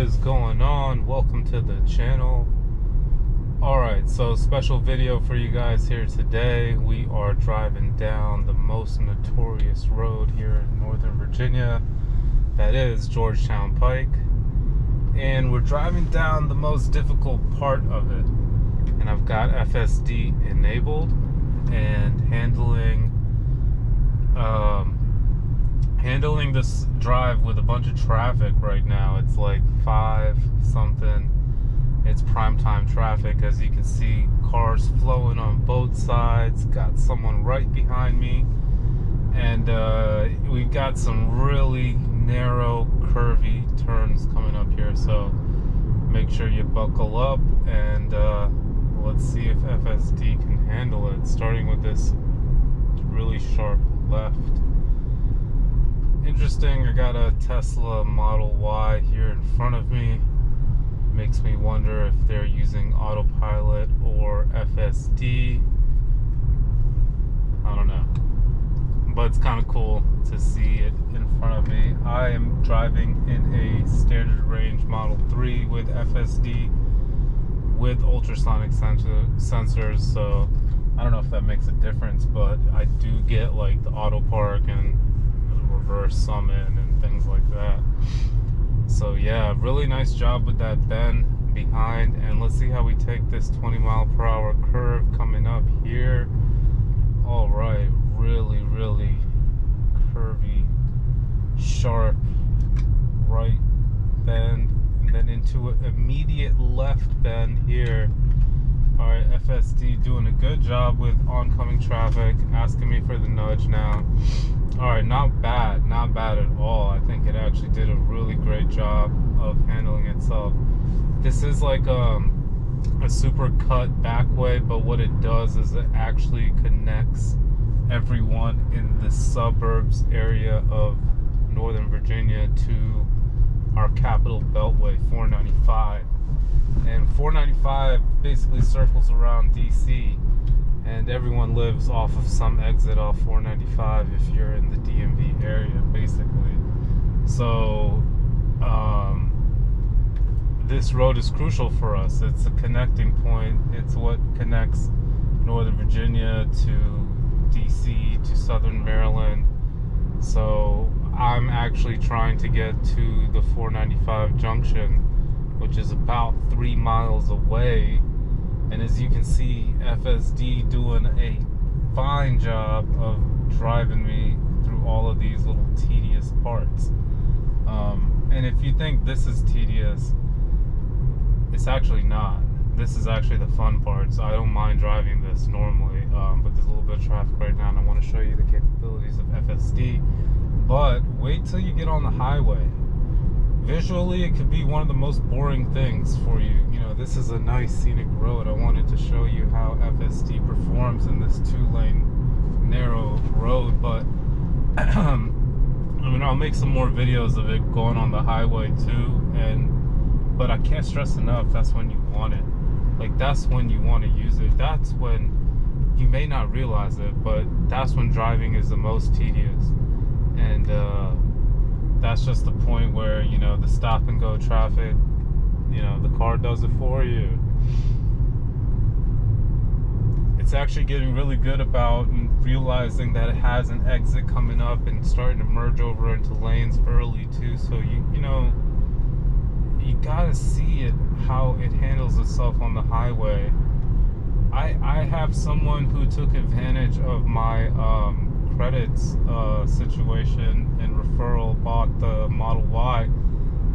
what is going on? Welcome to the channel. Alright, so special video for you guys here today. We are driving down the most notorious road here in Northern Virginia. That is Georgetown Pike. And we're driving down the most difficult part of it. And I've got FSD enabled and handling this drive with a bunch of traffic right now. It's like 5 something. It's prime time traffic, as you can see. Cars flowing on both sides. Got someone right behind me, and we've got some really narrow, curvy turns coming up here. So make sure you buckle up, and let's see if FSD can handle it. Starting with this really sharp left. Interesting, I got a Tesla Model Y here in front of me. Makes me wonder if they're using autopilot or FSD. I don't know. But it's kind of cool to see it in front of me. I am driving in a standard range Model 3 with FSD with ultrasonic sensors, so I don't know if that makes a difference, but I do get like the auto park and reverse summon and things like that. So yeah, really nice job with that bend behind. And let's see how we take this 20-mile-per-hour curve coming up here. All right, really curvy, sharp right bend, and then into an immediate left bend here. All right, FSD doing a good job with oncoming traffic, asking me for the nudge now. All right, not bad at all. I think it actually did a really great job of handling itself. This is like a super cut back way, but what it does is it actually connects everyone in the suburbs area of Northern Virginia to our capital beltway, 495. And 495 basically circles around DC, and everyone lives off of some exit off 495 if you're in the DMV area, basically. So this road is crucial for us. It's a connecting point. It's what connects Northern Virginia to DC to Southern Maryland. So I'm actually trying to get to the 495 junction, which is about 3 miles away. And as you can see, FSD doing a fine job of driving me through all of these little tedious parts. And if you think this is tedious, it's actually not. This is actually the fun part. So I don't mind driving this normally, but there's a little bit of traffic right now, and I want to show you the capabilities of FSD. But wait till you get on the highway. Visually, it could be one of the most boring things for you. You know, this is a nice scenic road. I wanted to show you how FSD performs in this 2-lane narrow road, but I mean, I'll make some more videos of it going on the highway too. But I can't stress enough, that's when you want it. Like, that's when you want to use it. That's when you may not realize it, but that's when driving is the most tedious. And that's just the point where, you know, the stop and go traffic, you know, the car does it for you. It's actually getting really good about realizing that it has an exit coming up and starting to merge over into lanes early too. So you know, you gotta see it, how it handles itself on the highway. I have someone who took advantage of my credits situation and referral, bought the Model Y,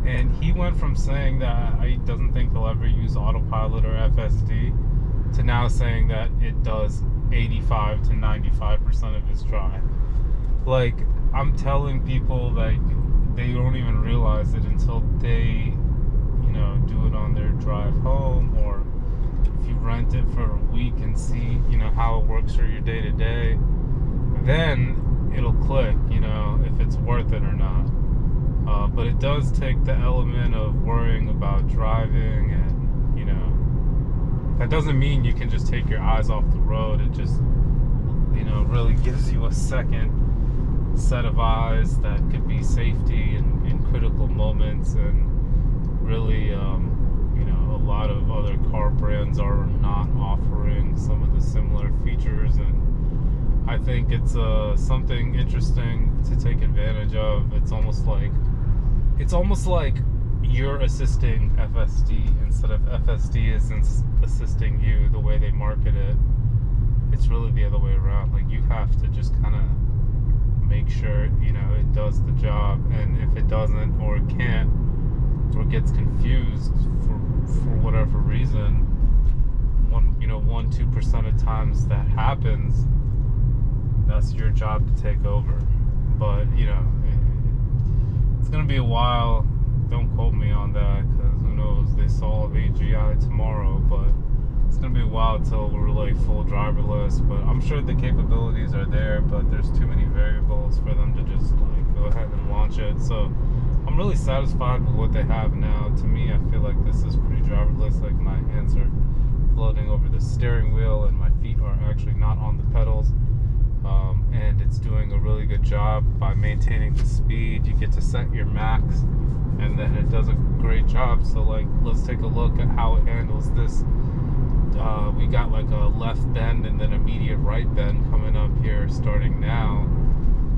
and he went from saying that he doesn't think he'll ever use autopilot or FSD to now saying that it does 85 to 95% of his drive. Like, I'm telling people, like, they don't even realize it until they, you know, do it on their drive home, or if you rent it for a week and see, you know, how it works for your day-to-day, then it'll click, you know, if it's worth it or not. But it does take the element of worrying about driving, and, you know, that doesn't mean you can just take your eyes off the road. It just, you know, really gives you a second set of eyes that could be safety in critical moments. And really, a lot of other car brands are not offering some of the similar features, and I think it's something interesting to take advantage of. It's almost like you're assisting FSD instead of FSD is assisting you. The way they market it, it's really the other way around. Like, you have to just kind of make sure it does the job, and if it doesn't, or it can't, or gets confused for whatever reason, 1-2% of times that happens, that's your job to take over. But it's gonna be a while. Don't quote me on that, because who knows, they solve AGI tomorrow, but it's gonna be a while till we're like full driverless. But I'm sure the capabilities are there, but there's too many variables for them to just like go ahead and launch it. So I'm really satisfied with what they have now. To me, I feel like this is pretty driverless. Like, my hands are floating over the steering wheel and my feet are actually not on the pedals. And it's doing a really good job by maintaining the speed. You get to set your max, and then it does a great job. So like, let's take a look at how it handles this. We got like a left bend and then immediate right bend coming up here starting now.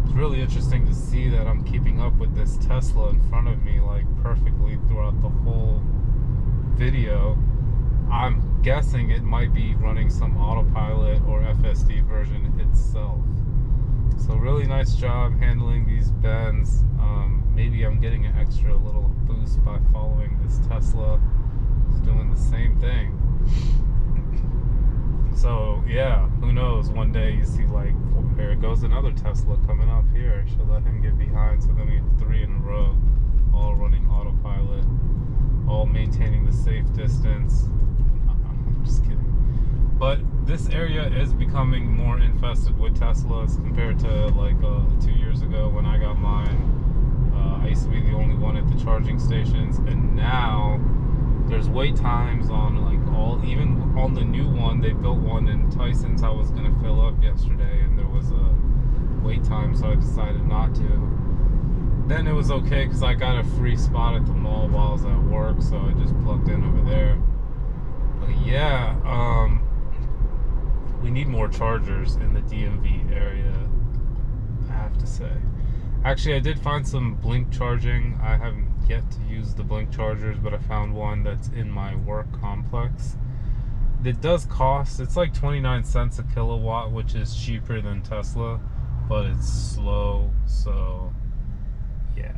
It's really interesting to see that I'm keeping up with this Tesla in front of me like perfectly throughout the whole video. I'm guessing it might be running some autopilot or FSD version itself. So really nice job handling these bends. Maybe I'm getting an extra little boost by following this Tesla. It's doing the same thing. So yeah, who knows, one day you see like, here goes another Tesla coming up here. Should let him get behind, so then we get 3 in a row, all running autopilot, all maintaining the safe distance. I'm just kidding. But this area is becoming more infested with Teslas compared to like 2 years ago when I got mine. I used to be the only one at the charging stations, and now there's wait times on like even on the new one. They built one in Tyson's. I was gonna fill up yesterday, and there was a wait time, so I decided not to. Then it was okay because I got a free spot at the mall while I was at work, so I just plugged in over there. But yeah, we need more chargers in the DMV area, I have to say. Actually, I did find some Blink charging. I haven't yet to use the Blink chargers, but I found one that's in my work complex. It does cost, it's like 29 cents a kilowatt, which is cheaper than Tesla, but it's slow, so yeah.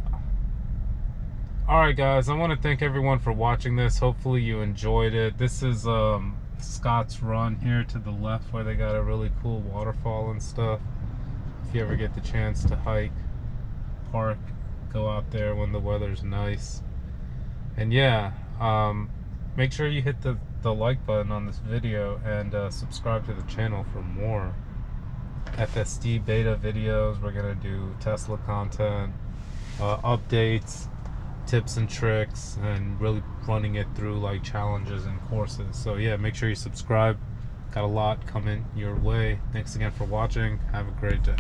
Alright guys, I want to thank everyone for watching this. Hopefully you enjoyed it. This is Scott's Run here to the left, where they got a really cool waterfall and stuff. If you ever get the chance to hike, park, go out there when the weather's nice. And yeah, make sure you hit the like button on this video, and subscribe to the channel for more FSD beta videos. We're gonna do Tesla content, updates, tips and tricks, and really running it through like challenges and courses. So yeah, make sure you subscribe. Got a lot coming your way. Thanks again for watching. Have a great day.